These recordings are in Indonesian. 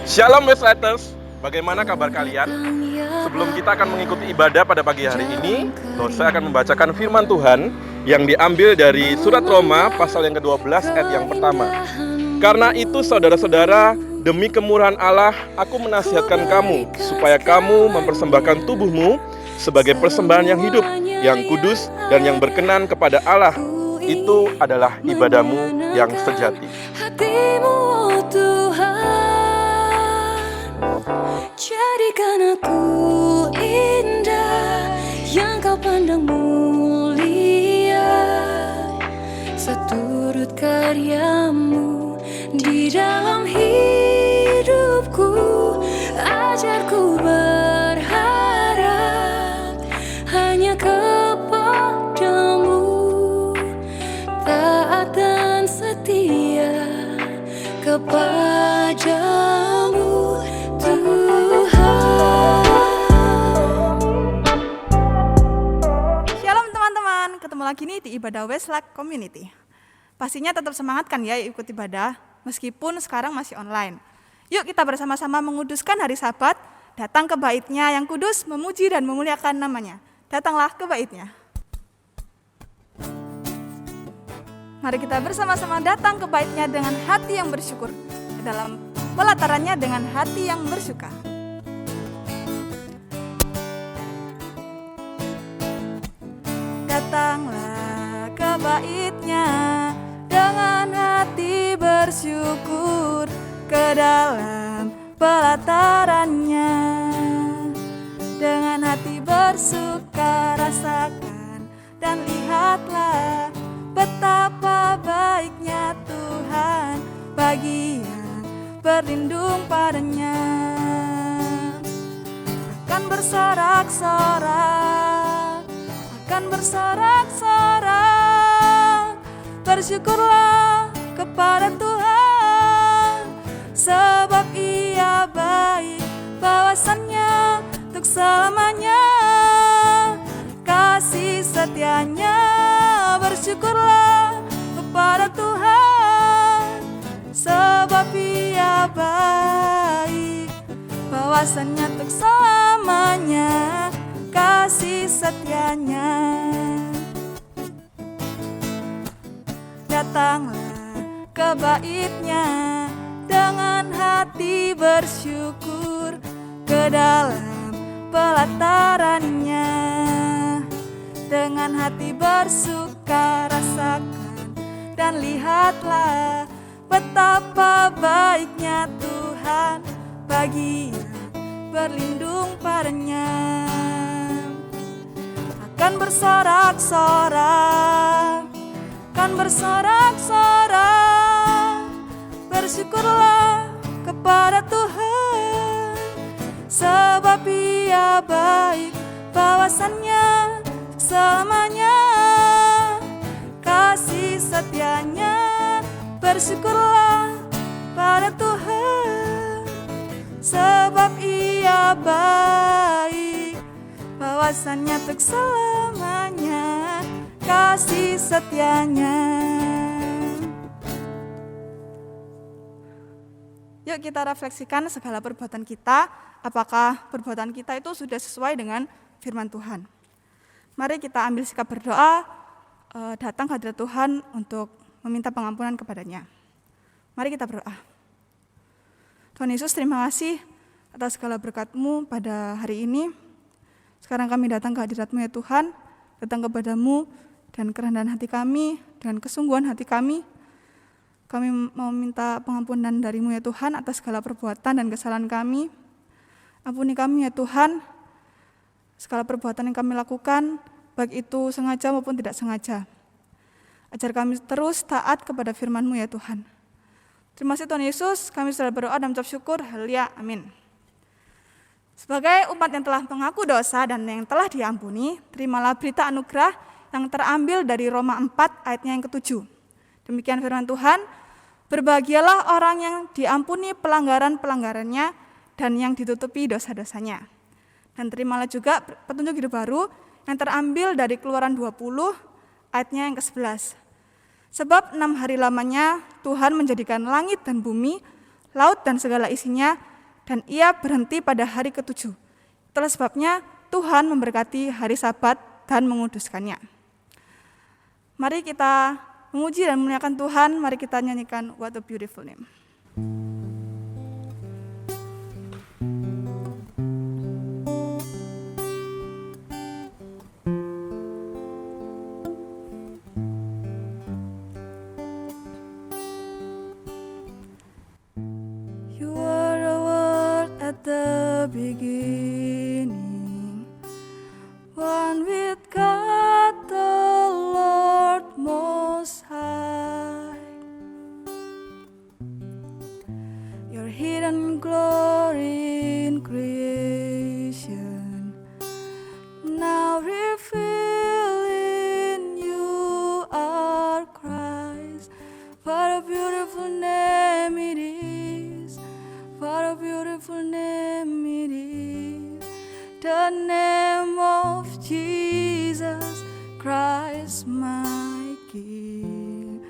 Shalom Westlighters, bagaimana kabar kalian? Sebelum kita akan mengikuti ibadah pada pagi hari ini, saya akan membacakan firman Tuhan yang diambil dari surat Roma pasal yang ke-12 ayat yang pertama. Karena itu saudara-saudara, demi kemurahan Allah, aku menasihatkan kamu supaya kamu mempersembahkan tubuhmu sebagai persembahan yang hidup, yang kudus, dan yang berkenan kepada Allah. Itu adalah ibadahmu yang sejati. Hatimu, oh Tuhan, jadikan aku indah yang kau pandang mulia, seturut karyamu di dalam hidupku. Ajarku berharap hanya kepadamu, taat dan setia kepadamu, Tuhan. Shalom teman-teman, ketemu lagi nih di ibadah Westlight Community. Pastinya tetap semangat kan ya ikut ibadah, meskipun sekarang masih online. Yuk kita bersama-sama menguduskan hari Sabat, datang ke bait-Nya yang kudus, memuji dan memuliakan namanya. Datanglah ke bait-Nya. Mari kita bersama-sama datang ke bait-Nya dengan hati yang bersyukur, ke dalam pelatarannya dengan hati yang bersuka. Datanglah ke bait-Nya dengan hati bersyukur, ke dalam pelatarannya dengan hati bersuka. Rasakan dan lihatlah betapa baiknya Tuhan bagi yang berlindung padanya. Akan bersorak-sorak, akan bersorak-sorak, bersyukurlah kepada Tuhan, sebab Ia baik, bawasannya untuk selamanya, kasih setianya. Bersyukurlah kepada Tuhan, sebab Ia baik, bawasannya untuk selamanya, kasih setianya. Datanglah ke bait-Nya dengan hati bersyukur, ke dalam pelatarannya dengan hati bersuka. Rasakan dan lihatlah betapa baiknya Tuhan bagi yang berlindung padanya. Akan bersorak-sorak, akan bersorak-sorak, bersyukurlah kepada Tuhan, sebab Ia baik, bawasannya selamanya, kasih setianya. Bersyukurlah pada Tuhan, sebab Ia baik, bawasannya untuk selamanya, kasih setianya. Yuk kita refleksikan segala perbuatan kita, apakah perbuatan kita itu sudah sesuai dengan firman Tuhan. Mari kita ambil sikap berdoa, datang hadirat Tuhan untuk meminta pengampunan kepadanya. Mari kita berdoa. Tuhan Yesus, terima kasih atas segala berkat-Mu pada hari ini. Sekarang kami datang ke hadirat-Mu ya Tuhan, datang kepadamu dan kerendahan hati kami, dan kesungguhan hati kami. Kami mau minta pengampunan dari-Mu ya Tuhan atas segala perbuatan dan kesalahan kami. Ampuni kami ya Tuhan, segala perbuatan yang kami lakukan, baik itu sengaja maupun tidak sengaja. Ajar kami terus taat kepada firman-Mu ya Tuhan. Terima kasih Tuhan Yesus, kami sudah berdoa dan mengucap syukur. Haleluya, amin. Sebagai umat yang telah mengaku dosa dan yang telah diampuni, terimalah berita anugerah yang terambil dari Roma 4 ayatnya yang ke-7. Demikian firman Tuhan, berbahagialah orang yang diampuni pelanggaran-pelanggarannya dan yang ditutupi dosa-dosanya. Dan terimalah juga petunjuk hidup baru yang terambil dari Keluaran 20 ayatnya yang ke-11. Sebab 6 hari lamanya Tuhan menjadikan langit dan bumi, laut dan segala isinya, dan ia berhenti pada hari ke-7. Itulah sebabnya Tuhan memberkati hari Sabat dan menguduskannya. Mari kita memuji dan memuliakan Tuhan, mari kita nyanyikan What a Beautiful Name. You were a word at the beginning, one with God the Lord Most High. Your hidden glory in creation, now revealed in you are Christ. What a beautiful name it is, what a beautiful name it is, the name of Jesus Christ my King.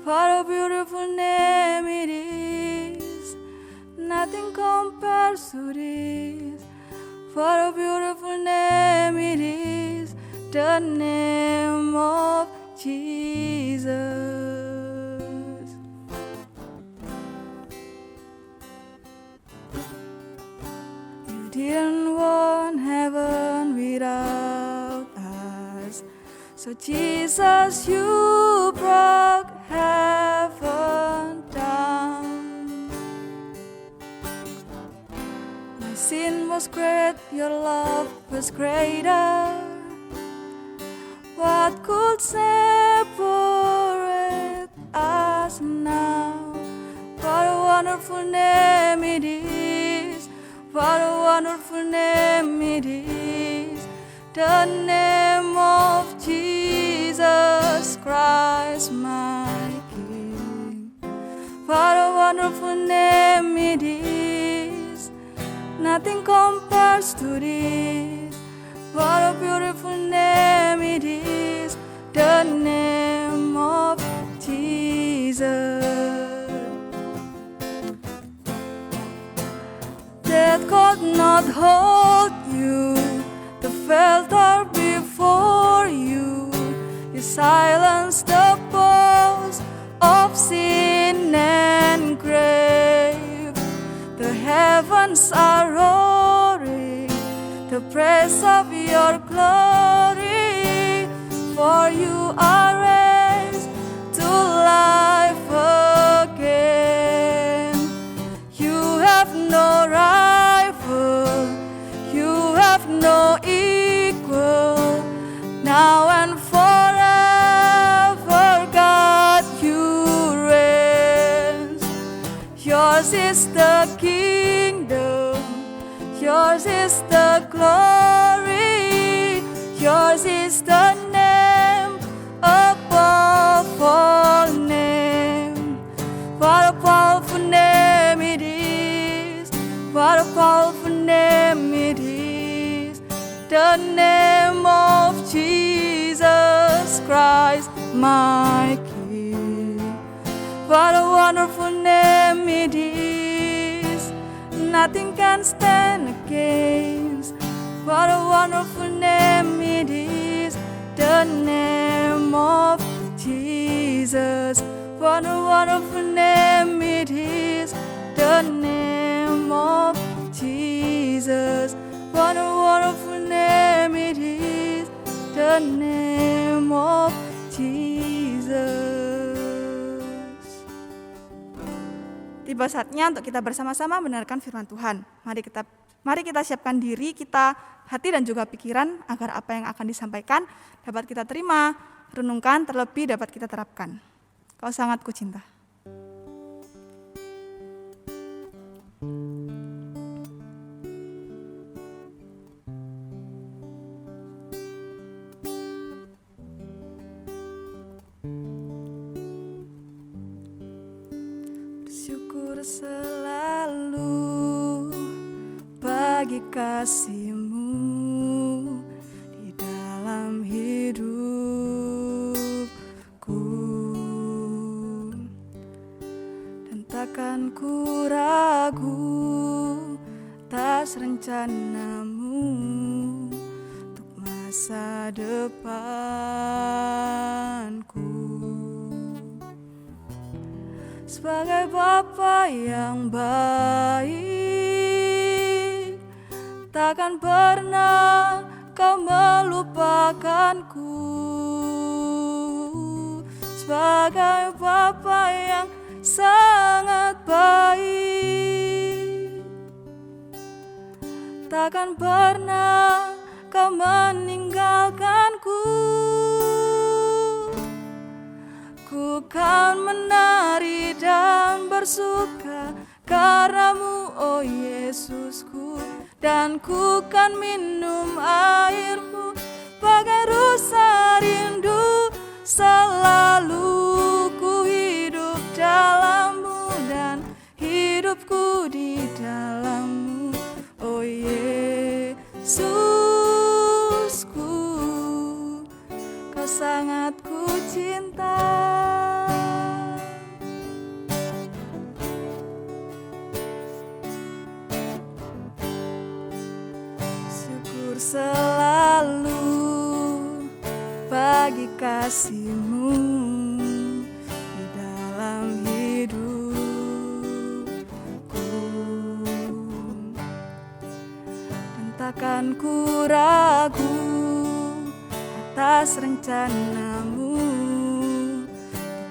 What a beautiful name it is, nothing compares to this. What a beautiful name it is, the name of Jesus. You didn't want heaven without us, so Jesus, you broke heaven down. My sin was great, your love was greater. What could separate us now? What a wonderful name it is, what a wonderful name it is, the name of Jesus Christ my King. What a wonderful name it is, nothing compares to this. What a beautiful name it is, the name of Jesus. Death could not hold you, the filter before you. You silenced the boast of sin and grave. The heavens are roaring the praise of your glory, for you are raised to life again. You have no rival, you have no equal, now and forever, God, you reign. Yours is the kingdom, yours is the glory, yours is the name above all names. What a powerful name it is, what a powerful name it is, the name of Jesus Christ my King. What a wonderful name it is, nothing can stand against. What a wonderful name it is, the name of Jesus. What a wonderful name it is, the name of Jesus. What a wonderful name it is, the name of Jesus. Tiba saatnya untuk kita bersama-sama mendengarkan firman Tuhan. Mari kita siapkan diri kita, hati dan juga pikiran agar apa yang akan disampaikan dapat kita terima, renungkan, terlebih dapat kita terapkan. Kau sangat kucinta. Bersyukur selalu bagi kasih-Mu di dalam hidupku, dan takkan ku ragu atas rencanamu untuk masa depanku. Sebagai Bapa yang baik, takkan pernah Kau melupakanku. Sebagai Bapa yang sangat baik, takkan pernah Kau meninggalkanku. Ku kan menari dan bersuka karenamu, oh Yesusku, dan ku kan minum airmu bagai rusa rindu. Selalu ku hidup dalammu dan hidupku di dalammu, oh Yesusku, Kau sangat ku cinta. Syukur selalu bagi kasih-Mu di dalam hidupku, dan takkan ku ragu atas rencana-Mu untuk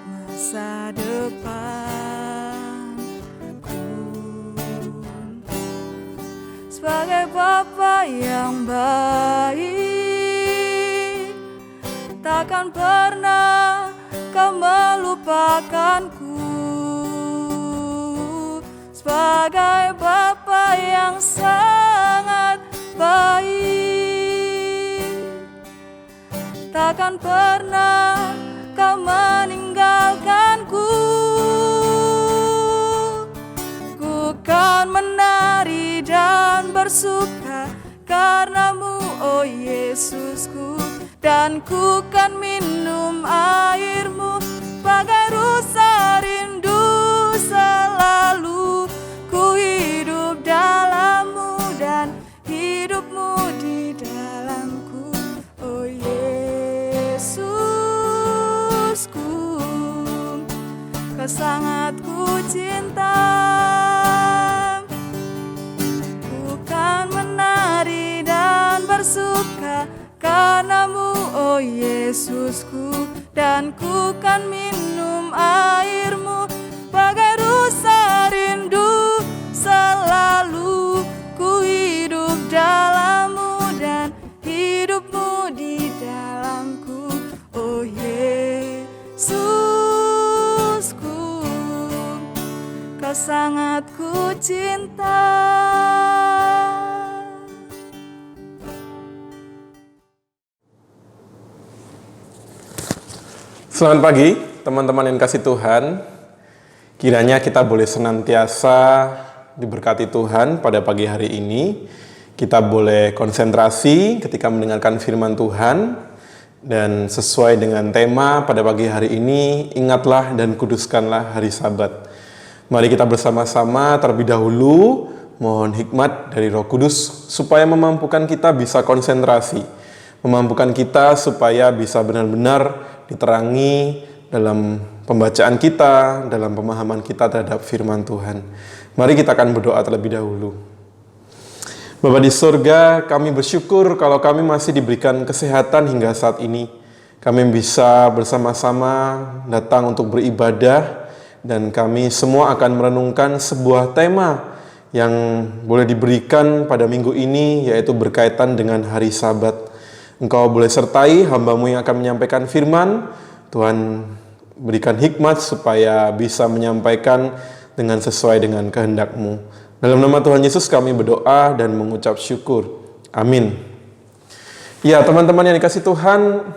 masa depanku. Sebagai Bapa yang baik, takkan pernah Kau melupakanku. Sebagai Bapa yang sangat baik, takkan pernah Kau meninggalkanku. Ku kan menari dan bersuka karenamu, oh Yesusku, dan ku kan minum airmu bagai rusa rindu. Selalu ku hidup dalammu dan hidupmu di dalamku, oh Yesusku, Kau sangat ku cinta. Ku kan menari dan bersuka karenamu, oh Yesusku, dan ku kan minum airmu bagai rusa rindu. Selalu ku hidup dalammu dan hidupmu di dalamku, oh Yesusku, Kau sangat ku cinta. Selamat pagi teman-teman yang kasih Tuhan. Kiranya kita boleh senantiasa diberkati Tuhan pada pagi hari ini. Kita boleh konsentrasi ketika mendengarkan firman Tuhan. Dan sesuai dengan tema pada pagi hari ini, ingatlah dan kuduskanlah hari Sabat. Mari kita bersama-sama terlebih dahulu mohon hikmat dari Roh Kudus supaya memampukan kita bisa konsentrasi, memampukan kita supaya bisa benar-benar diterangi dalam pembacaan kita, dalam pemahaman kita terhadap firman Tuhan. Mari kita akan berdoa terlebih dahulu. Bapa di surga, kami bersyukur kalau kami masih diberikan kesehatan hingga saat ini. Kami bisa bersama-sama datang untuk beribadah, dan kami semua akan merenungkan sebuah tema yang boleh diberikan pada minggu ini, yaitu berkaitan dengan hari Sabat. Engkau boleh sertai hamba-Mu yang akan menyampaikan firman. Tuhan berikan hikmat supaya bisa menyampaikan dengan sesuai dengan kehendak-Mu. Dalam nama Tuhan Yesus kami berdoa dan mengucap syukur. Amin. Ya teman-teman yang dikasih Tuhan,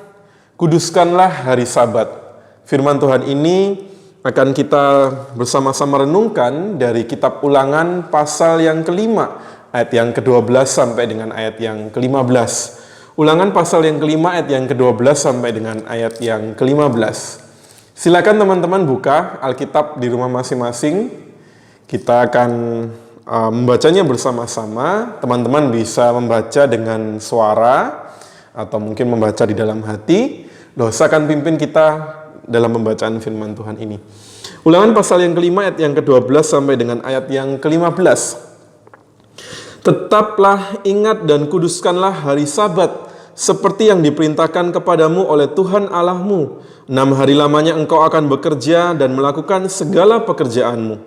kuduskanlah hari Sabat. Firman Tuhan ini akan kita bersama-sama renungkan dari kitab Ulangan pasal yang kelima, ayat yang ke-12 sampai dengan ayat yang ke-15. Ulangan pasal yang kelima ayat yang ke-12 sampai dengan ayat yang ke-15. Silakan teman-teman buka Alkitab di rumah masing-masing. Kita akan membacanya bersama-sama. Teman-teman bisa membaca dengan suara atau mungkin membaca di dalam hati. Dosa akan pimpin kita dalam pembacaan firman Tuhan ini. Ulangan pasal yang kelima ayat yang ke-12 sampai dengan ayat yang ke-15. Tetaplah ingat dan kuduskanlah hari Sabat seperti yang diperintahkan kepadamu oleh Tuhan Allahmu. 6 hari lamanya engkau akan bekerja dan melakukan segala pekerjaanmu.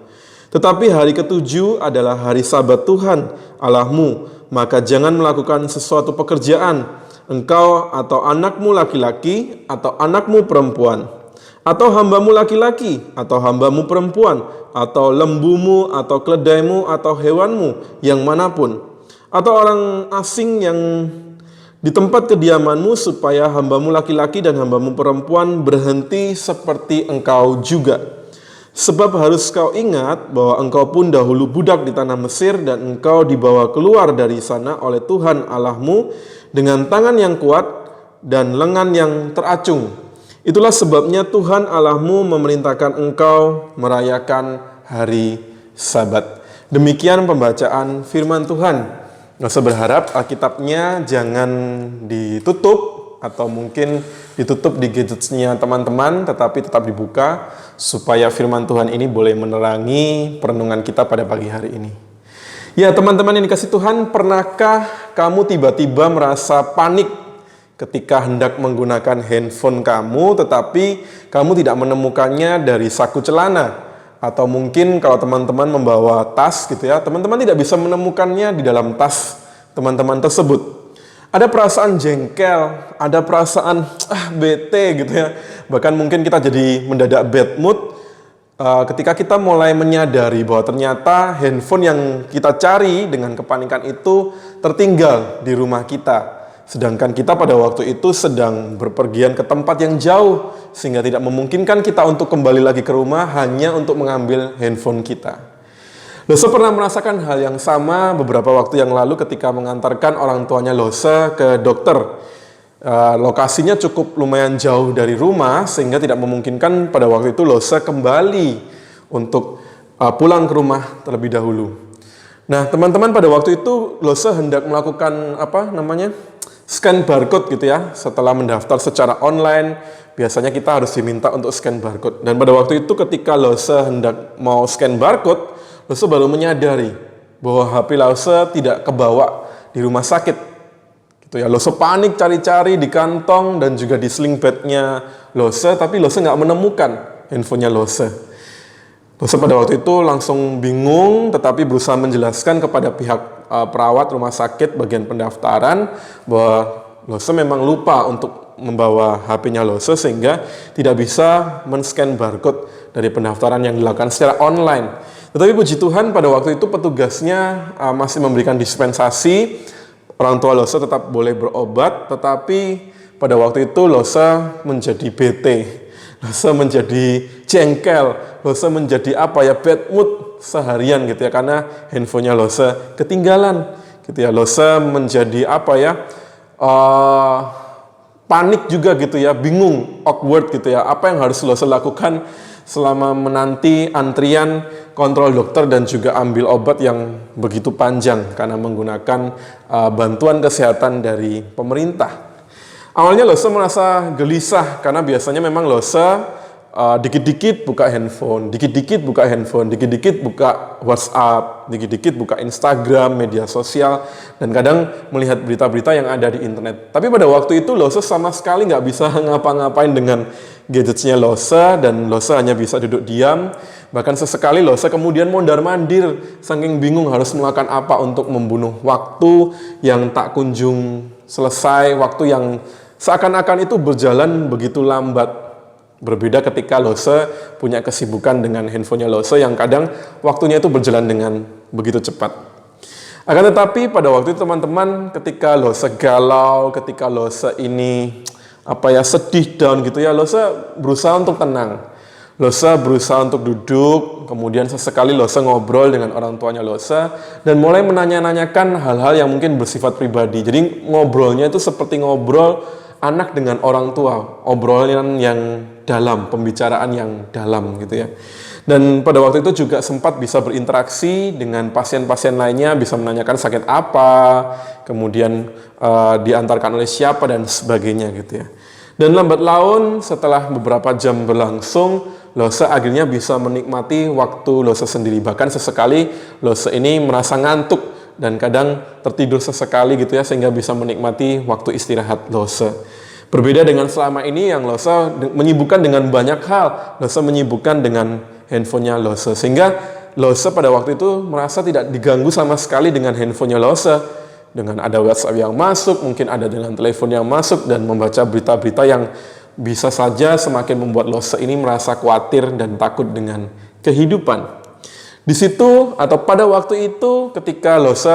Tetapi hari ke-7 adalah hari Sabat Tuhan Allahmu, maka jangan melakukan sesuatu pekerjaan, engkau atau anakmu laki-laki atau anakmu perempuan, atau hambamu laki-laki atau hambamu perempuan, atau lembumu atau keledaimu atau hewanmu yang manapun, atau orang asing yang di tempat kediamanmu, supaya hambamu laki-laki dan hambamu perempuan berhenti seperti engkau juga. Sebab harus kau ingat bahwa engkau pun dahulu budak di tanah Mesir, dan engkau dibawa keluar dari sana oleh Tuhan Allahmu dengan tangan yang kuat dan lengan yang teracung. Itulah sebabnya Tuhan Allahmu memerintahkan engkau merayakan hari Sabat. Demikian pembacaan firman Tuhan. Saya berharap Alkitabnya jangan ditutup atau mungkin ditutup di gadgetsnya teman-teman, tetapi tetap dibuka supaya firman Tuhan ini boleh menerangi perenungan kita pada pagi hari ini. Ya teman-teman yang dikasih Tuhan, pernahkah kamu tiba-tiba merasa panik ketika hendak menggunakan handphone kamu, tetapi kamu tidak menemukannya dari saku celana? Atau mungkin kalau teman-teman membawa tas gitu ya, teman-teman tidak bisa menemukannya di dalam tas teman-teman tersebut. Ada perasaan jengkel, ada perasaan bete gitu ya. Bahkan mungkin kita jadi mendadak bad mood ketika kita mulai menyadari bahwa ternyata handphone yang kita cari dengan kepanikan itu tertinggal di rumah kita. Sedangkan kita pada waktu itu sedang berpergian ke tempat yang jauh, sehingga tidak memungkinkan kita untuk kembali lagi ke rumah hanya untuk mengambil handphone kita. Lose pernah merasakan hal yang sama beberapa waktu yang lalu ketika mengantarkan orang tuanya Lose ke dokter. Lokasinya cukup lumayan jauh dari rumah, sehingga tidak memungkinkan pada waktu itu Lose kembali untuk pulang ke rumah terlebih dahulu. Nah, teman-teman, pada waktu itu Lose hendak melakukan scan barcode gitu ya. Setelah mendaftar secara online, biasanya kita harus diminta untuk scan barcode. Dan pada waktu itu ketika Lose hendak mau scan barcode, Lose baru menyadari bahwa HP Lose tidak kebawa di rumah sakit. Gitu ya. Lose panik cari-cari di kantong dan juga di sling bag-nya Lose, tapi Lose nggak menemukan handphonenya Lose. Lose pada waktu itu langsung bingung, tetapi berusaha menjelaskan kepada pihak perawat rumah sakit bagian pendaftaran bahwa Lose memang lupa untuk membawa HP-nya Lose, sehingga tidak bisa men-scan barcode dari pendaftaran yang dilakukan secara online. Tetapi puji Tuhan pada waktu itu petugasnya masih memberikan dispensasi, orang tua Lose tetap boleh berobat, tetapi pada waktu itu Lose menjadi bete, Lose menjadi jengkel, Lose menjadi bad mood seharian gitu ya, karena handphonenya Lose ketinggalan gitu ya. Lose menjadi panik juga gitu ya, bingung, awkward gitu ya, apa yang harus Lose lakukan selama menanti antrian kontrol dokter dan juga ambil obat yang begitu panjang karena menggunakan bantuan kesehatan dari pemerintah. Awalnya Lose merasa gelisah karena biasanya memang Lose dikit-dikit buka handphone, dikit-dikit buka handphone, dikit-dikit buka WhatsApp, dikit-dikit buka Instagram, media sosial, dan kadang melihat berita-berita yang ada di internet. Tapi pada waktu itu Lose sama sekali nggak bisa ngapa-ngapain dengan gadgetsnya Lose, dan Lose hanya bisa duduk diam. Bahkan sesekali Lose kemudian mondar-mandir, saking bingung harus melakukan apa untuk membunuh waktu yang tak kunjung selesai, waktu yang seakan-akan itu berjalan begitu lambat. Berbeda ketika Lose punya kesibukan dengan handphonenya Lose yang kadang waktunya itu berjalan dengan begitu cepat. Akan tetapi pada waktu itu teman-teman, ketika Lose galau, ketika Lose ini sedih down gitu ya, Lose berusaha untuk tenang. Lose berusaha untuk duduk, kemudian sesekali Lose ngobrol dengan orang tuanya Lose dan mulai menanya-nanyakan hal-hal yang mungkin bersifat pribadi. Jadi ngobrolnya itu seperti ngobrol anak dengan orang tua, obrolan yang dalam, pembicaraan yang dalam gitu ya. Dan pada waktu itu juga sempat bisa berinteraksi dengan pasien-pasien lainnya, bisa menanyakan sakit apa, kemudian diantarkan oleh siapa dan sebagainya gitu ya. Dan lambat laun setelah beberapa jam berlangsung, Lose akhirnya bisa menikmati waktu Lose sendiri. Bahkan sesekali Lose ini merasa ngantuk dan kadang tertidur sesekali gitu ya, sehingga bisa menikmati waktu istirahat Lose. Berbeda dengan selama ini yang Lose menyibukkan dengan banyak hal. Lose menyibukkan dengan handphonenya Lose, sehingga Lose pada waktu itu merasa tidak diganggu sama sekali dengan handphonenya Lose. Dengan ada WhatsApp yang masuk, mungkin ada dengan telepon yang masuk, dan membaca berita-berita yang bisa saja semakin membuat Lose ini merasa khawatir dan takut dengan kehidupan. Di situ atau pada waktu itu ketika Lose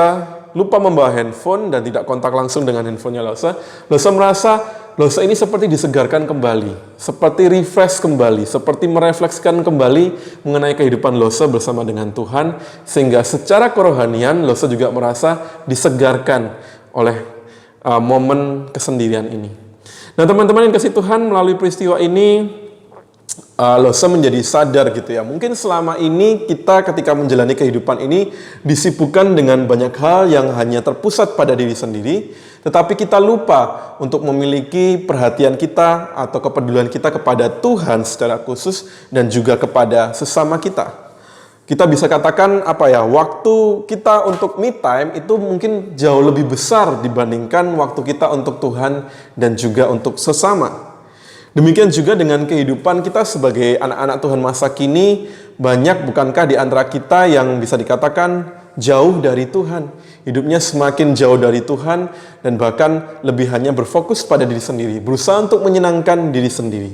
lupa membawa handphone dan tidak kontak langsung dengan handphonenya Lose, Lose merasa Lose ini seperti disegarkan kembali, seperti refresh kembali, seperti merefleksikan kembali mengenai kehidupan Lose bersama dengan Tuhan, sehingga secara kerohanian Lose juga merasa disegarkan oleh momen kesendirian ini. Nah teman-teman yang kasih Tuhan, melalui peristiwa ini Lose menjadi sadar gitu ya. Mungkin selama ini kita ketika menjalani kehidupan ini disibukkan dengan banyak hal yang hanya terpusat pada diri sendiri, tetapi kita lupa untuk memiliki perhatian kita atau kepedulian kita kepada Tuhan secara khusus dan juga kepada sesama kita. Kita bisa katakan waktu kita untuk me time itu mungkin jauh lebih besar dibandingkan waktu kita untuk Tuhan dan juga untuk sesama. Demikian juga dengan kehidupan kita sebagai anak-anak Tuhan masa kini, banyak bukankah di antara kita yang bisa dikatakan jauh dari Tuhan, hidupnya semakin jauh dari Tuhan, dan bahkan lebih hanya berfokus pada diri sendiri, berusaha untuk menyenangkan diri sendiri.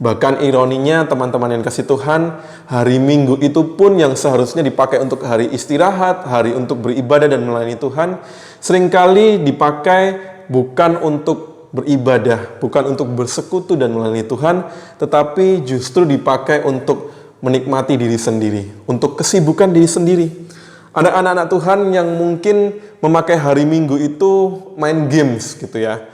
Bahkan ironinya teman-teman yang kasih Tuhan, hari Minggu itu pun yang seharusnya dipakai untuk hari istirahat, hari untuk beribadah dan melayani Tuhan, seringkali dipakai bukan untuk beribadah, bukan untuk bersekutu dan melayani Tuhan, tetapi justru dipakai untuk menikmati diri sendiri, untuk kesibukan diri sendiri. Ada anak-anak Tuhan yang mungkin memakai hari Minggu itu main games gitu ya.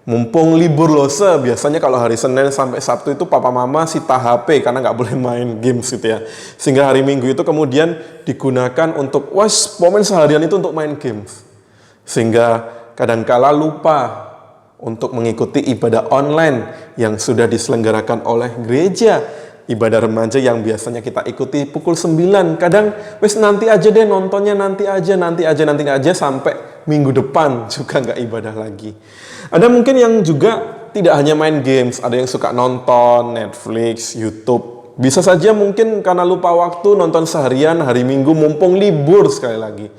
Mumpung libur Lose, biasanya kalau hari Senin sampai Sabtu itu papa mama sita HP karena nggak boleh main games gitu ya. Sehingga hari Minggu itu kemudian digunakan untuk, momen seharian itu untuk main games. Sehingga kadangkala lupa untuk mengikuti ibadah online yang sudah diselenggarakan oleh gereja. Ibadah remaja yang biasanya kita ikuti pukul 9. Kadang, nanti aja deh nontonnya, nanti aja, sampai minggu depan juga nggak ibadah lagi. Ada mungkin yang juga tidak hanya main games, ada yang suka nonton Netflix, YouTube. Bisa saja mungkin karena lupa waktu nonton seharian, hari Minggu mumpung libur sekali lagi.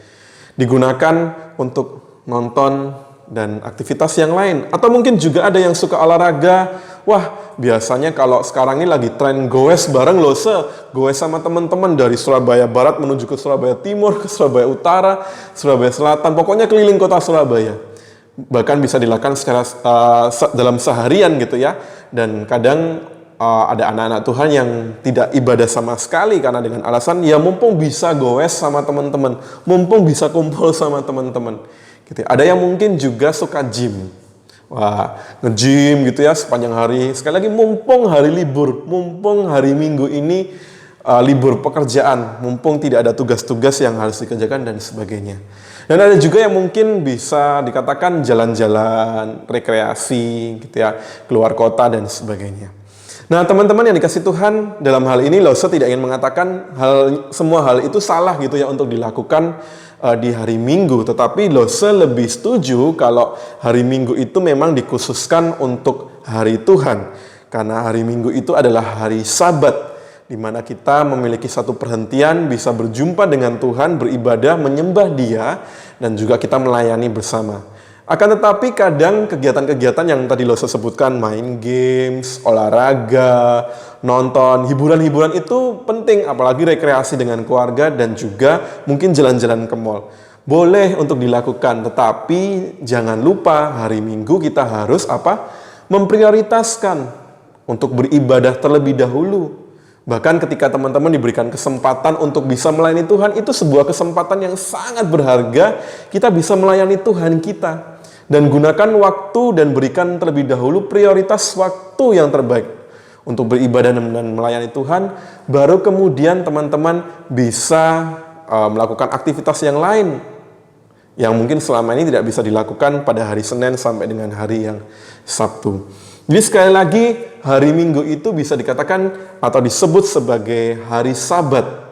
Digunakan untuk nonton dan aktivitas yang lain. Atau mungkin juga ada yang suka olahraga. Biasanya kalau sekarang ini lagi tren goes bareng Lose, goes sama teman-teman dari Surabaya Barat menuju ke Surabaya Timur, ke Surabaya Utara, Surabaya Selatan, pokoknya keliling kota Surabaya. Bahkan bisa dilakukan secara dalam seharian gitu ya. Dan kadang ada anak-anak Tuhan yang tidak ibadah sama sekali karena dengan alasan ya mumpung bisa goes sama teman-teman, mumpung bisa kumpul sama teman-teman. Gitu. Ada yang mungkin juga suka gym. Nge-gym gitu ya sepanjang hari. Sekali lagi mumpung hari libur, mumpung hari Minggu ini libur pekerjaan, mumpung tidak ada tugas-tugas yang harus dikerjakan dan sebagainya. Dan ada juga yang mungkin bisa dikatakan jalan-jalan, rekreasi gitu ya, keluar kota dan sebagainya. Nah teman-teman yang dikasih Tuhan, dalam hal ini Lose tidak ingin mengatakan semua hal itu salah gitu ya untuk dilakukan di hari Minggu, tetapi Lose lebih setuju kalau hari Minggu itu memang dikhususkan untuk hari Tuhan, karena hari Minggu itu adalah hari Sabat, di mana kita memiliki satu perhentian, bisa berjumpa dengan Tuhan, beribadah, menyembah Dia, dan juga kita melayani bersama. Akan tetapi kadang kegiatan-kegiatan yang tadi Lose sebutkan, main games, olahraga, nonton, hiburan-hiburan itu penting, apalagi rekreasi dengan keluarga dan juga mungkin jalan-jalan ke mall. Boleh untuk dilakukan, tetapi jangan lupa hari Minggu kita harus memprioritaskan untuk beribadah terlebih dahulu. Bahkan ketika teman-teman diberikan kesempatan untuk bisa melayani Tuhan, itu sebuah kesempatan yang sangat berharga, kita bisa melayani Tuhan kita. Dan gunakan waktu dan berikan terlebih dahulu prioritas waktu yang terbaik untuk beribadah dan melayani Tuhan, baru kemudian teman-teman bisa melakukan aktivitas yang lain yang mungkin selama ini tidak bisa dilakukan pada hari Senin sampai dengan hari yang Sabtu. Jadi sekali lagi, hari Minggu itu bisa dikatakan atau disebut sebagai hari Sabat.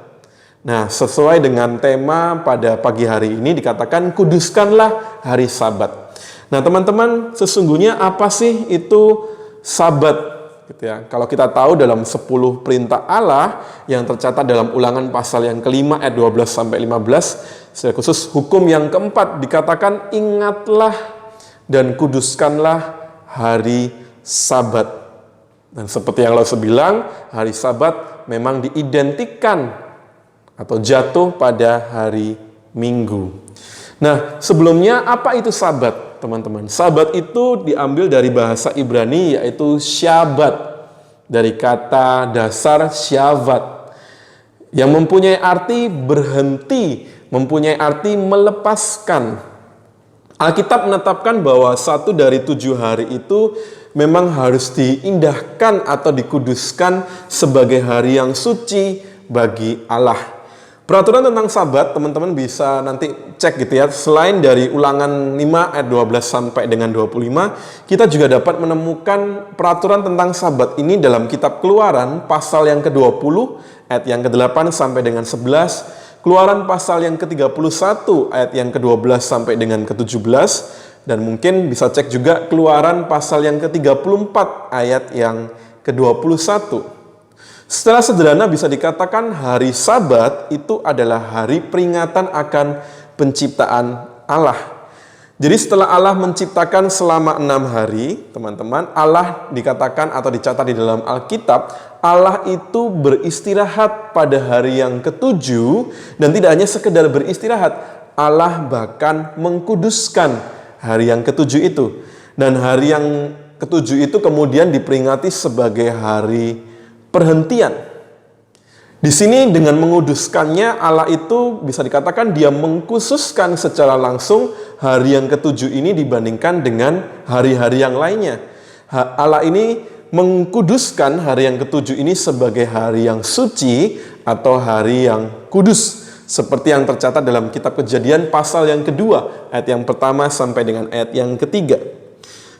Nah, sesuai dengan tema pada pagi hari ini dikatakan kuduskanlah hari Sabat. Nah, teman-teman, sesungguhnya apa sih itu Sabat? Gitu ya. Kalau kita tahu dalam 10 perintah Allah yang tercatat dalam Ulangan pasal yang kelima ayat 12 sampai 15, secara khusus hukum yang keempat dikatakan ingatlah dan kuduskanlah hari Sabat. Dan seperti yang Laus bilang, hari Sabat memang diidentikan atau jatuh pada hari Minggu. Nah, sebelumnya apa itu Sabat, teman-teman? Sabat itu diambil dari bahasa Ibrani yaitu Syabat, dari kata dasar syavat yang mempunyai arti berhenti, mempunyai arti melepaskan. Alkitab menetapkan bahwa 1 dari 7 hari itu memang harus diindahkan atau dikuduskan sebagai hari yang suci bagi Allah. Peraturan tentang Sabat, teman-teman bisa nanti cek gitu ya. Selain dari Ulangan 5 ayat 12 sampai dengan 25, kita juga dapat menemukan peraturan tentang Sabat ini dalam kitab Keluaran pasal yang ke-20 ayat yang ke-8 sampai dengan 11, Keluaran pasal yang ke-31 ayat yang ke-12 sampai dengan ke-17, dan mungkin bisa cek juga Keluaran pasal yang ke-34 ayat yang ke-21. Secara sederhana bisa dikatakan hari Sabat itu adalah hari peringatan akan penciptaan Allah. Jadi setelah Allah menciptakan selama 6 hari, teman-teman, Allah dikatakan atau dicatat di dalam Alkitab, Allah itu beristirahat pada hari yang ke-7, dan tidak hanya sekedar beristirahat, Allah bahkan mengkuduskan hari yang ke-7 itu. Dan hari yang ke-7 itu kemudian diperingati sebagai hari perhentian. Di sini dengan menguduskannya, Allah itu bisa dikatakan dia mengkhususkan secara langsung hari yang ke-7 ini dibandingkan dengan hari-hari yang lainnya. Allah ini mengkuduskan hari yang ke-7 ini sebagai hari yang suci atau hari yang kudus, seperti yang tercatat dalam kitab Kejadian pasal yang kedua ayat yang pertama sampai dengan ayat yang ketiga.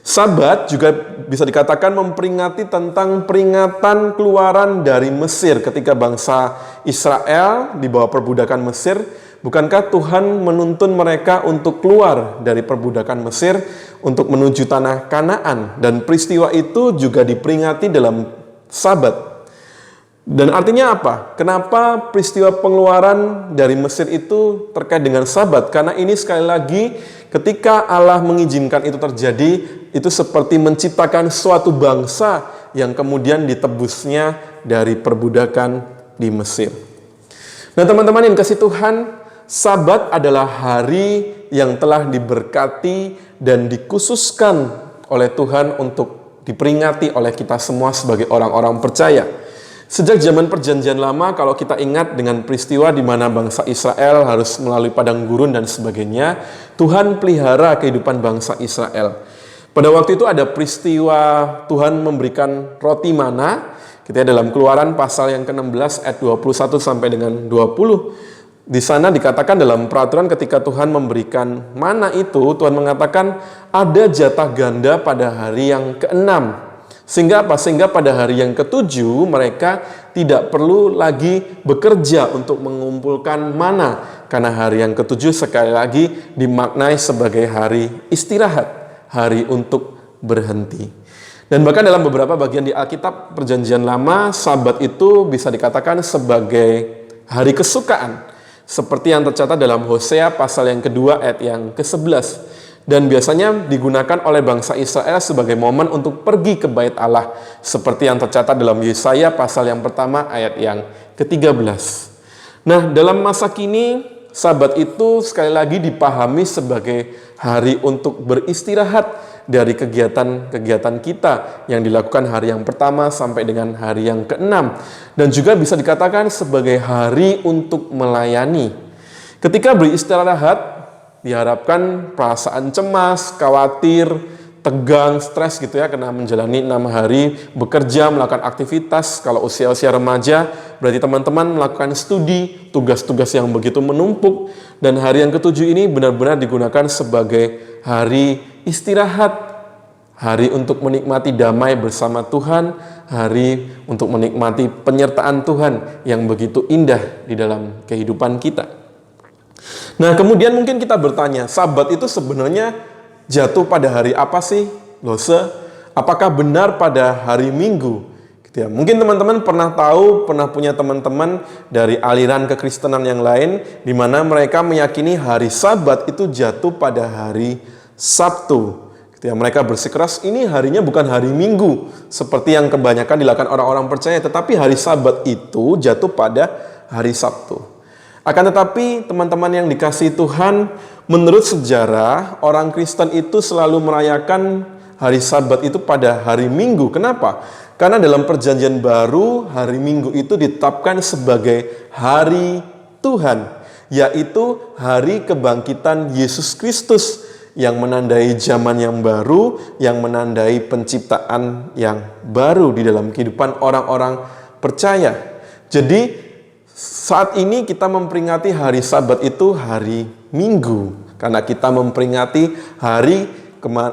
Sabat juga bisa dikatakan memperingati tentang peringatan keluaran dari Mesir ketika bangsa Israel di bawah perbudakan Mesir. Bukankah Tuhan menuntun mereka untuk keluar dari perbudakan Mesir untuk menuju tanah Kanaan, dan peristiwa itu juga diperingati dalam Sabat. Dan artinya apa? Kenapa peristiwa pengeluaran dari Mesir itu terkait dengan Sabat? Karena ini sekali lagi ketika Allah mengizinkan itu terjadi, itu seperti menciptakan suatu bangsa yang kemudian ditebusnya dari perbudakan di Mesir. Nah, teman-teman yang kasih Tuhan, Sabat adalah hari yang telah diberkati dan dikhususkan oleh Tuhan untuk diperingati oleh kita semua sebagai orang-orang percaya. Sejak zaman Perjanjian Lama, kalau kita ingat dengan peristiwa di mana bangsa Israel harus melalui padang gurun dan sebagainya, Tuhan pelihara kehidupan bangsa Israel. Pada waktu itu ada peristiwa Tuhan memberikan roti mana, kita dalam Keluaran pasal yang ke-16 ayat 21 sampai dengan 20. Di sana dikatakan dalam peraturan ketika Tuhan memberikan mana itu, Tuhan mengatakan ada jatah ganda pada hari yang ke-6. Sehingga apa? Sehingga pada hari yang ke-7 mereka tidak perlu lagi bekerja untuk mengumpulkan mana. Karena hari yang ke-7 sekali lagi dimaknai sebagai hari istirahat, hari untuk berhenti. Dan bahkan dalam beberapa bagian di Alkitab Perjanjian Lama, Sabat itu bisa dikatakan sebagai hari kesukaan. Seperti yang tercatat dalam Hosea pasal yang kedua ayat yang ke-11. Dan biasanya digunakan oleh bangsa Israel sebagai momen untuk pergi ke bait Allah, seperti yang tercatat dalam Yesaya pasal yang pertama ayat yang ke-13. Nah, dalam masa kini, Sabat itu sekali lagi dipahami sebagai hari untuk beristirahat dari kegiatan-kegiatan kita yang dilakukan hari yang pertama sampai dengan hari yang ke-6. Dan juga bisa dikatakan sebagai hari untuk melayani. Ketika beristirahat, diharapkan perasaan cemas, khawatir, tegang, stres gitu ya, karena menjalani 6 hari bekerja, melakukan aktivitas. Kalau usia-usia remaja, berarti teman-teman melakukan studi, tugas-tugas yang begitu menumpuk. Dan hari yang ke-7 ini benar-benar digunakan sebagai hari istirahat, hari untuk menikmati damai bersama Tuhan, hari untuk menikmati penyertaan Tuhan yang begitu indah di dalam kehidupan kita. Nah, kemudian mungkin kita bertanya, Sabat itu sebenarnya jatuh pada hari apa sih, Lose? Apakah benar pada hari Minggu? Gitu ya. Mungkin teman-teman pernah tahu, pernah punya teman-teman dari aliran kekristenan yang lain, di mana mereka meyakini hari Sabat itu jatuh pada hari Sabtu. Gitu ya. Mereka bersikeras ini harinya bukan hari Minggu, seperti yang kebanyakan dilakukan orang-orang percaya, tetapi hari Sabat itu jatuh pada hari Sabtu. Akan tetapi teman-teman yang dikasihi Tuhan, menurut sejarah orang Kristen itu selalu merayakan hari Sabat itu pada hari Minggu. Kenapa? Karena dalam Perjanjian Baru hari Minggu itu ditetapkan sebagai hari Tuhan, yaitu hari kebangkitan Yesus Kristus yang menandai zaman yang baru, yang menandai penciptaan yang baru di dalam kehidupan orang-orang percaya. Jadi saat ini kita memperingati hari Sabat itu hari Minggu, karena kita memperingati hari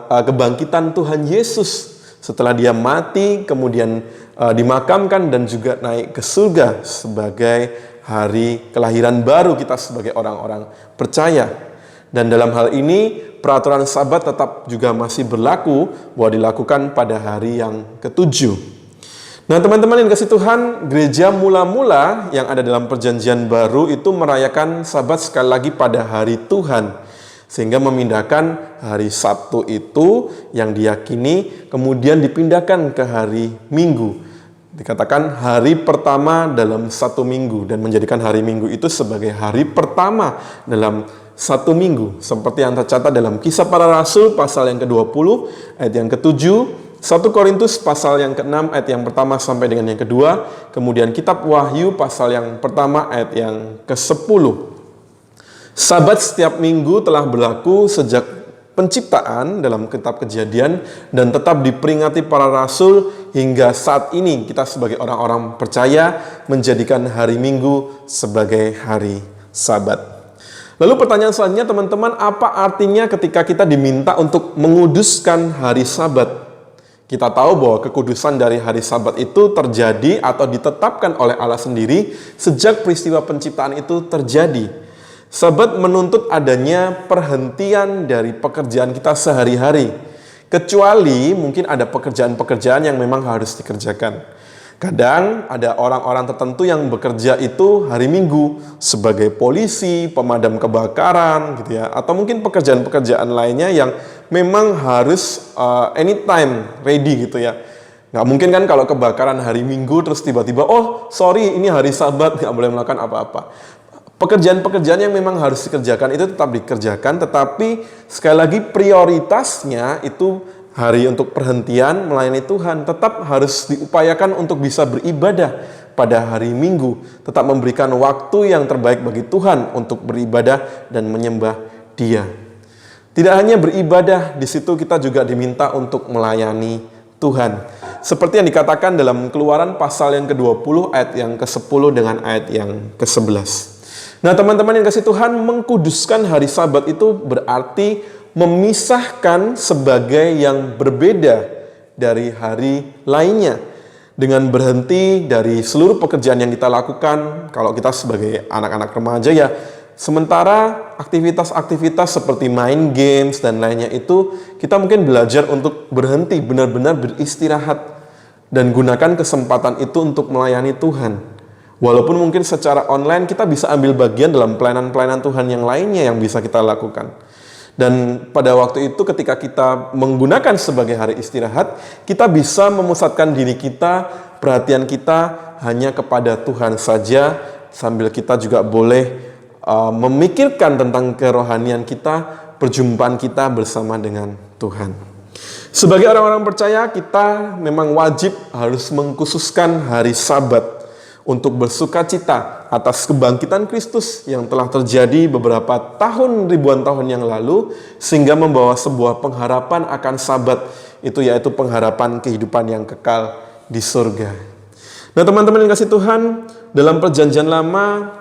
kebangkitan Tuhan Yesus setelah dia mati, kemudian dimakamkan dan juga naik ke surga sebagai hari kelahiran baru kita sebagai orang-orang percaya. Dan dalam hal ini peraturan Sabat tetap juga masih berlaku bahwa dilakukan pada hari yang ke-7. Nah, teman-teman yang kasih Tuhan, gereja mula-mula yang ada dalam Perjanjian Baru itu merayakan Sabat sekali lagi pada hari Tuhan, sehingga memindahkan hari Sabtu itu yang diyakini kemudian dipindahkan ke hari Minggu. Dikatakan hari pertama dalam satu minggu, dan menjadikan hari Minggu itu sebagai hari pertama dalam satu minggu, seperti yang tercatat dalam Kisah Para Rasul pasal yang ke-20 ayat yang ke-7, 1 Korintus pasal yang ke-6 ayat yang pertama sampai dengan yang kedua, kemudian Kitab Wahyu pasal yang pertama ayat yang ke-10. Sabat setiap minggu telah berlaku sejak penciptaan dalam kitab Kejadian dan tetap diperingati para rasul hingga saat ini kita sebagai orang-orang percaya menjadikan hari Minggu sebagai hari Sabat. Lalu pertanyaan selanjutnya teman-teman, apa artinya ketika kita diminta untuk menguduskan hari Sabat? Kita tahu bahwa kekudusan dari hari Sabat itu terjadi atau ditetapkan oleh Allah sendiri sejak peristiwa penciptaan itu terjadi. Sabat menuntut adanya perhentian dari pekerjaan kita sehari-hari, kecuali mungkin ada pekerjaan-pekerjaan yang memang harus dikerjakan. Kadang ada orang-orang tertentu yang bekerja itu hari Minggu sebagai polisi, pemadam kebakaran gitu ya, atau mungkin pekerjaan-pekerjaan lainnya yang memang harus anytime ready gitu ya. Nggak mungkin kan kalau kebakaran hari Minggu terus tiba-tiba, oh sorry ini hari Sabat, nggak boleh melakukan apa-apa. Pekerjaan-pekerjaan yang memang harus dikerjakan itu tetap dikerjakan, tetapi sekali lagi prioritasnya itu hari untuk perhentian melayani Tuhan, tetap harus diupayakan untuk bisa beribadah pada hari Minggu, tetap memberikan waktu yang terbaik bagi Tuhan untuk beribadah dan menyembah Dia. Tidak hanya beribadah, di situ kita juga diminta untuk melayani Tuhan. Seperti yang dikatakan dalam Keluaran pasal yang ke-20 ayat yang ke-10 dengan ayat yang ke-11. Nah, teman-teman yang kasih Tuhan, mengkuduskan hari Sabat itu berarti memisahkan sebagai yang berbeda dari hari lainnya, dengan berhenti dari seluruh pekerjaan yang kita lakukan. Kalau kita sebagai anak-anak remaja ya, sementara aktivitas-aktivitas seperti main games dan lainnya itu kita mungkin belajar untuk berhenti, benar-benar beristirahat dan gunakan kesempatan itu untuk melayani Tuhan. Walaupun mungkin secara online kita bisa ambil bagian dalam pelayanan-pelayanan Tuhan yang lainnya yang bisa kita lakukan. Dan pada waktu itu ketika kita menggunakan sebagai hari istirahat, kita bisa memusatkan diri kita, perhatian kita hanya kepada Tuhan saja, sambil kita juga boleh memikirkan tentang kerohanian kita, perjumpaan kita bersama dengan Tuhan. Sebagai orang-orang percaya, kita memang wajib harus mengkhususkan hari Sabat untuk bersukacita atas kebangkitan Kristus yang telah terjadi beberapa ribuan tahun yang lalu, sehingga membawa sebuah pengharapan akan Sabat, itu yaitu pengharapan kehidupan yang kekal di surga. Nah teman-teman yang kasih Tuhan, dalam perjanjian lama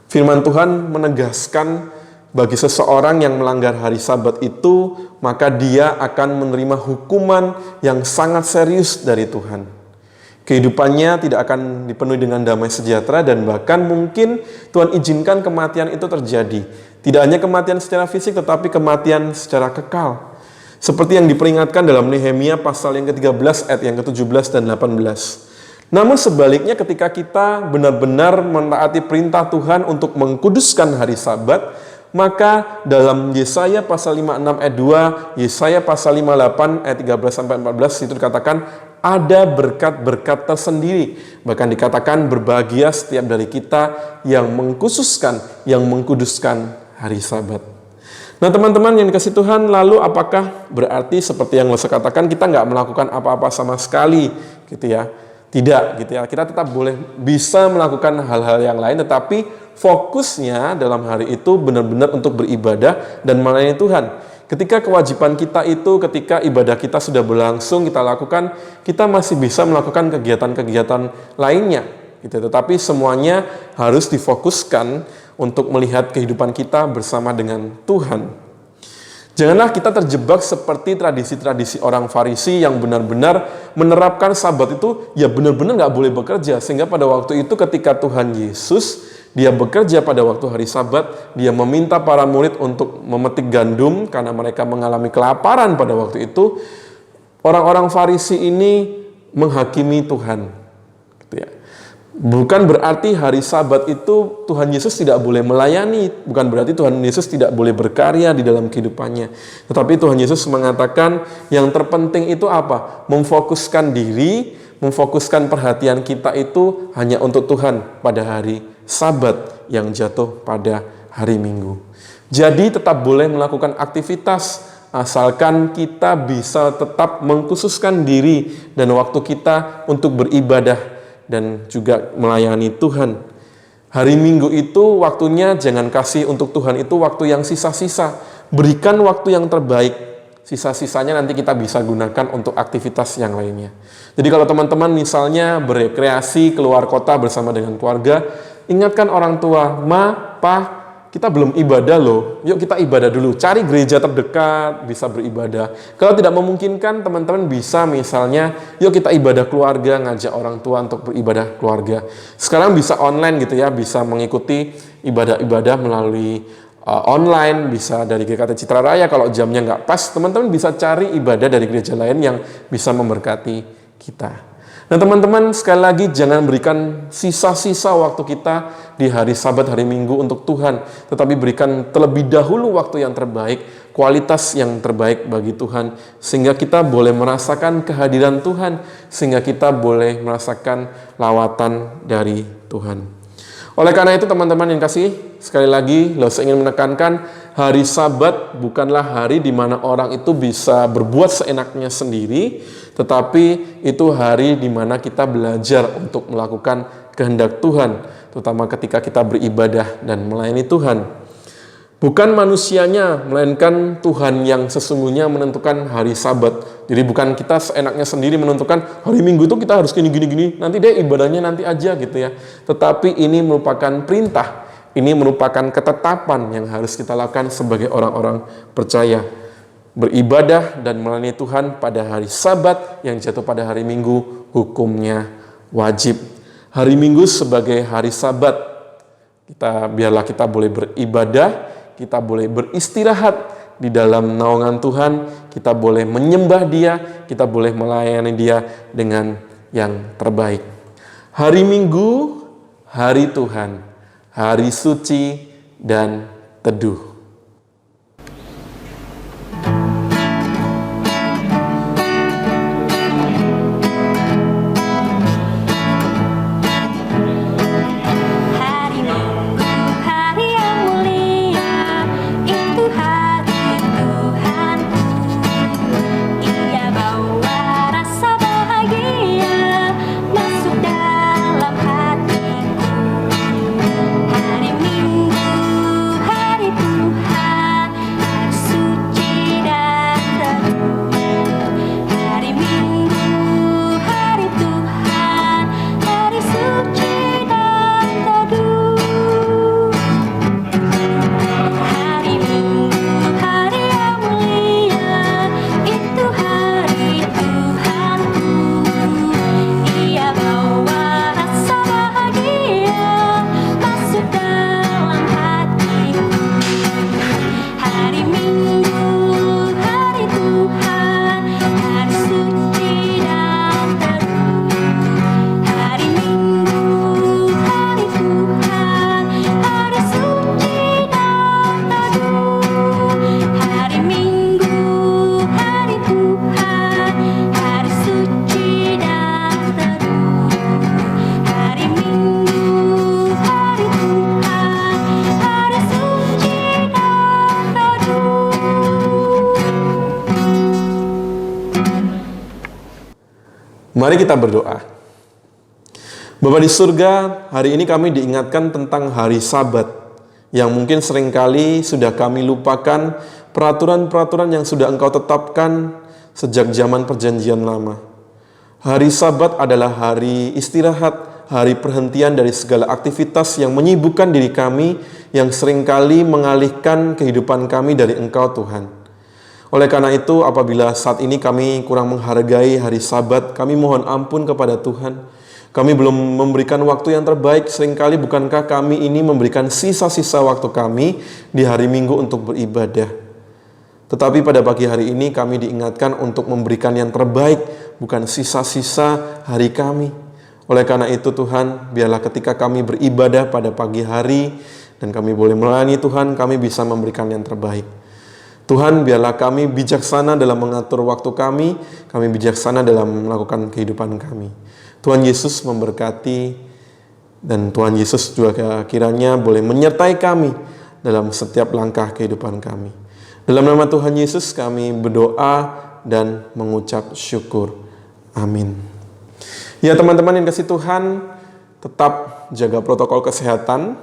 firman Tuhan menegaskan bagi seseorang yang melanggar hari Sabat itu, maka dia akan menerima hukuman yang sangat serius dari Tuhan. Kehidupannya tidak akan dipenuhi dengan damai sejahtera, dan bahkan mungkin Tuhan izinkan kematian itu terjadi. Tidak hanya kematian secara fisik, tetapi kematian secara kekal. Seperti yang diperingatkan dalam Nehemia pasal yang ke-13 ayat yang ke-17 dan 18. Namun sebaliknya, ketika kita benar-benar mentaati perintah Tuhan untuk mengkuduskan hari Sabat, maka dalam Yesaya pasal 56 ayat 2, Yesaya pasal 58 ayat 13 sampai 14 itu dikatakan ada berkat-berkat tersendiri. Bahkan dikatakan berbahagia setiap dari kita yang mengkhususkan, yang mengkuduskan hari Sabat. Nah teman-teman yang dikasih Tuhan, lalu apakah berarti seperti yang saya katakan kita nggak melakukan apa-apa sama sekali gitu ya? Tidak gitu ya, kita tetap boleh bisa melakukan hal-hal yang lain, tetapi fokusnya dalam hari itu benar-benar untuk beribadah dan melayani Tuhan. Ketika kewajiban kita itu, ketika ibadah kita sudah berlangsung, kita lakukan, kita masih bisa melakukan kegiatan-kegiatan lainnya gitu. Tetapi semuanya harus difokuskan untuk melihat kehidupan kita bersama dengan Tuhan. Janganlah kita terjebak seperti tradisi-tradisi orang Farisi yang benar-benar menerapkan Sabat itu ya benar-benar nggak boleh bekerja, sehingga pada waktu itu ketika Tuhan Yesus dia bekerja pada waktu hari Sabat, dia meminta para murid untuk memetik gandum karena mereka mengalami kelaparan pada waktu itu. Orang-orang Farisi ini menghakimi Tuhan gitu ya. Bukan berarti hari Sabat itu Tuhan Yesus tidak boleh melayani, bukan berarti Tuhan Yesus tidak boleh berkarya di dalam kehidupannya. Tetapi Tuhan Yesus mengatakan yang terpenting itu apa? Memfokuskan diri, memfokuskan perhatian kita itu hanya untuk Tuhan pada hari Sabat yang jatuh pada hari Minggu. Jadi tetap boleh melakukan aktivitas asalkan kita bisa tetap mengkhususkan diri dan waktu kita untuk beribadah dan juga melayani Tuhan. Hari Minggu itu waktunya jangan kasih untuk Tuhan itu waktu yang sisa-sisa. Berikan waktu yang terbaik. Sisa-sisanya nanti kita bisa gunakan untuk aktivitas yang lainnya. Jadi kalau teman-teman misalnya berekreasi keluar kota bersama dengan keluarga, ingatkan orang tua, Ma, Pa, kita belum ibadah loh, yuk kita ibadah dulu, cari gereja terdekat, bisa beribadah. Kalau tidak memungkinkan, teman-teman bisa misalnya, yuk kita ibadah keluarga, ngajak orang tua untuk beribadah keluarga. Sekarang bisa online gitu ya, bisa mengikuti ibadah-ibadah melalui online, bisa dari GKT Citra Raya. Kalau jamnya nggak pas, teman-teman bisa cari ibadah dari gereja lain yang bisa memberkati kita. Nah teman-teman, sekali lagi jangan berikan sisa-sisa waktu kita di hari Sabat, hari Minggu untuk Tuhan. Tetapi berikan terlebih dahulu waktu yang terbaik, kualitas yang terbaik bagi Tuhan. Sehingga kita boleh merasakan kehadiran Tuhan, sehingga kita boleh merasakan lawatan dari Tuhan. Oleh karena itu teman-teman yang kasih, sekali lagi saya ingin menekankan hari Sabat bukanlah hari di mana orang itu bisa berbuat seenaknya sendiri, tetapi itu hari di mana kita belajar untuk melakukan kehendak Tuhan, terutama ketika kita beribadah dan melayani Tuhan. Bukan manusianya, melainkan Tuhan yang sesungguhnya menentukan hari Sabat. Jadi bukan kita seenaknya sendiri menentukan hari Minggu itu kita harus gini, nanti deh ibadahnya nanti aja gitu ya. Tetapi ini merupakan perintah, ini merupakan ketetapan yang harus kita lakukan sebagai orang-orang percaya. Beribadah dan melayani Tuhan pada hari Sabat yang jatuh pada hari Minggu, hukumnya wajib. Hari Minggu sebagai hari Sabat, biarlah kita boleh beribadah, kita boleh beristirahat di dalam naungan Tuhan, kita boleh menyembah Dia, kita boleh melayani Dia dengan yang terbaik. Hari Minggu, hari Tuhan, hari suci dan teduh. Ia bawa rasa bahagia masuk dalam hati. Mari kita berdoa. Bapa di surga, hari ini kami diingatkan tentang hari Sabat yang mungkin seringkali sudah kami lupakan peraturan-peraturan yang sudah Engkau tetapkan sejak zaman perjanjian lama. Hari Sabat adalah hari istirahat, hari perhentian dari segala aktivitas yang menyibukkan diri kami, yang seringkali mengalihkan kehidupan kami dari Engkau Tuhan. Oleh karena itu, apabila saat ini kami kurang menghargai hari Sabat, kami mohon ampun kepada Tuhan. Kami belum memberikan waktu yang terbaik, seringkali bukankah kami ini memberikan sisa-sisa waktu kami di hari Minggu untuk beribadah. Tetapi pada pagi hari ini kami diingatkan untuk memberikan yang terbaik, bukan sisa-sisa hari kami. Oleh karena itu Tuhan, biarlah ketika kami beribadah pada pagi hari, dan kami boleh melayani Tuhan, kami bisa memberikan yang terbaik. Tuhan, biarlah kami bijaksana dalam mengatur waktu kami bijaksana dalam melakukan kehidupan kami. Tuhan Yesus memberkati, dan Tuhan Yesus juga kiranya boleh menyertai kami dalam setiap langkah kehidupan kami. Dalam nama Tuhan Yesus kami berdoa dan mengucap syukur. Amin. Ya teman-teman yang kasih Tuhan, tetap jaga protokol kesehatan.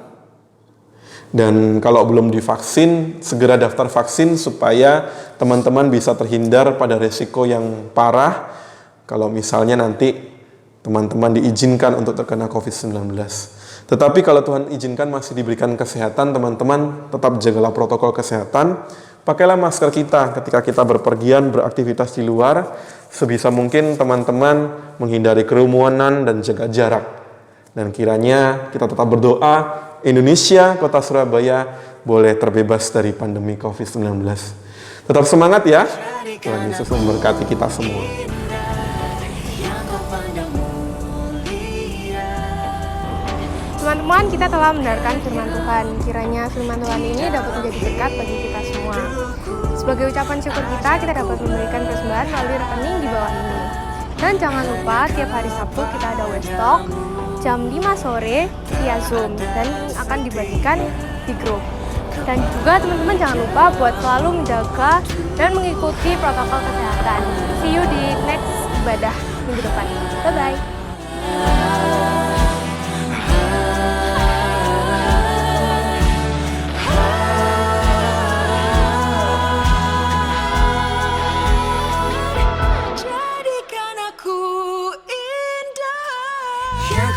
Dan kalau belum divaksin, segera daftar vaksin supaya teman-teman bisa terhindar pada resiko yang parah kalau misalnya nanti teman-teman diizinkan untuk terkena COVID-19. Tetapi kalau Tuhan izinkan masih diberikan kesehatan, teman-teman tetap jagalah protokol kesehatan. Pakailah masker kita ketika kita berpergian, beraktivitas di luar. Sebisa mungkin teman-teman menghindari kerumunan dan jaga jarak. Dan kiranya kita tetap berdoa, Indonesia, kota Surabaya boleh terbebas dari pandemi COVID-19. Tetap semangat ya. Tuhan Yesus memberkati kita semua. Teman-teman, kita telah mendengarkan firman Tuhan. Kiranya firman Tuhan ini dapat menjadi berkat bagi kita semua. Sebagai ucapan syukur kita dapat memberikan persembahan melalui rekening di bawah ini. Dan jangan lupa, tiap hari Sabtu kita ada Westalk jam 5 sore via Zoom dan akan dibagikan di grup. Dan juga teman-teman jangan lupa buat selalu menjaga dan mengikuti protokol kesehatan. See you di next ibadah minggu depan. Bye-bye.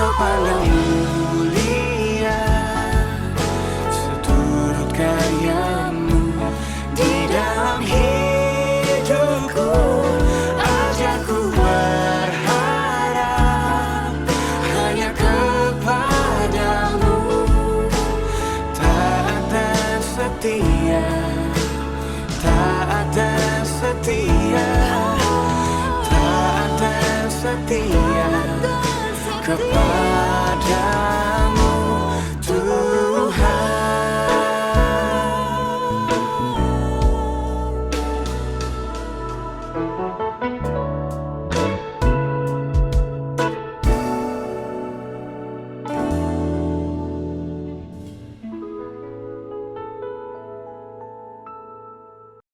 Kau pandang mulia seturut karyamu di dalam hidupku. Ajarku berharap hanya kepadamu, taat dan setia, taat dan setia, taat dan setia kepada